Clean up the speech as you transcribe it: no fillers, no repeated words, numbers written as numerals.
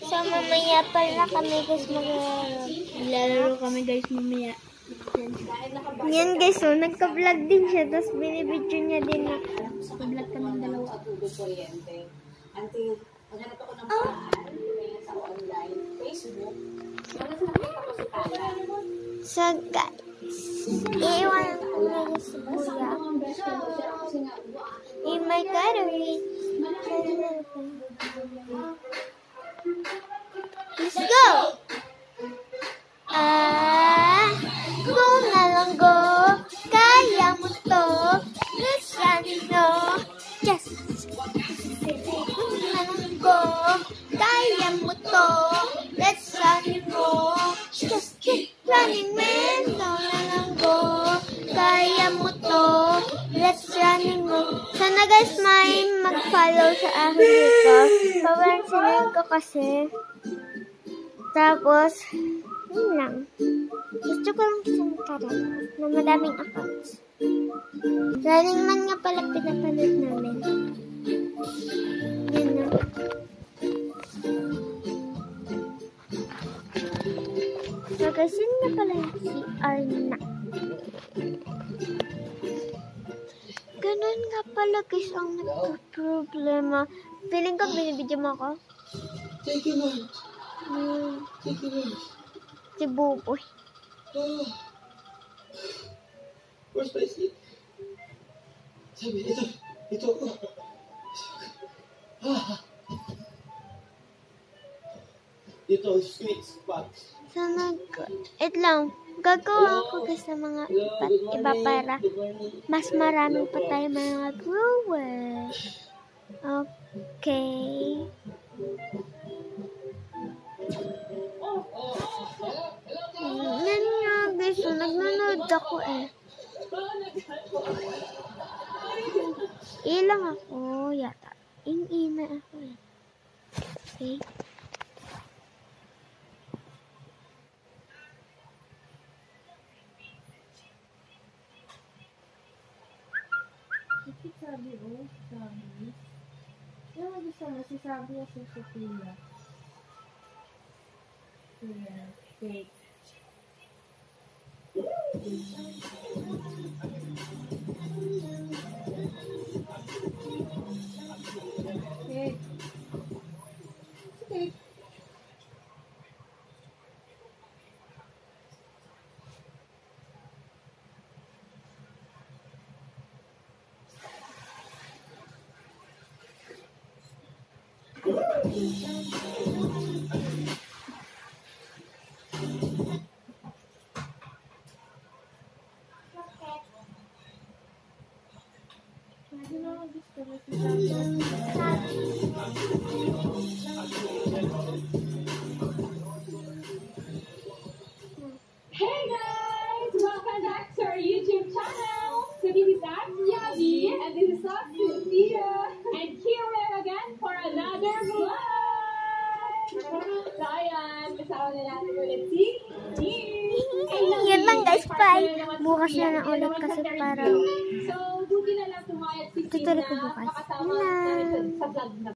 So, mamaya pala kami guys Lalaro kami guys mamaya. Yan guys, so nagka-vlog din siya, tapos binibidyo niya din na Nag-vlog kami ng dalawa. So guys, iiwan ko na si Kuya. In my gallery. Let's go! Go na lang go. Kaya mo to. Let's run no. Yes. Go na lang go. Kaya mo to. Let's run no. Just keep running man. Go na lang go. Kaya mo to. Let's run no. Sana guys may mag-follow sa akin dito. Papansin ko kasi. Tapos, yun lang. Gusto ko lang siya magkaroon na madaming accounts. Running Man nga pala pinapanood namin. Yan na. So guys, yun na pala yung CR na. Ganun nga pala guys ang nagka-problema. Feeling ko binibidyo mo ako. Take it out. Take it out. Si Buboy. Oh. Where's my seat? Sabi, ito ako. Ito ang sweet spot. Sana, it lang. Gagawa ko guys ng mga iba para mas marami pa tayo mga viewers. Okay. Yan nga guys, so nagnanood ako eh. Ilang ako yata. Ina ako eh. Okay. Sabi o, sabi. Yung gusto mo, sabi o si Sophia. Cake. Cake. Cake. Hey guys! Welcome back to our YouTube channel! So this is Yadi and this is Cynthia. And here we are again for another vlog! So ayan, kasama na natin ulit si Yan lang guys, bye! Bukas na lang ulit kasi para So, buti na lang tumayad si tutuloy ko bukas. makasama namin sa vlog na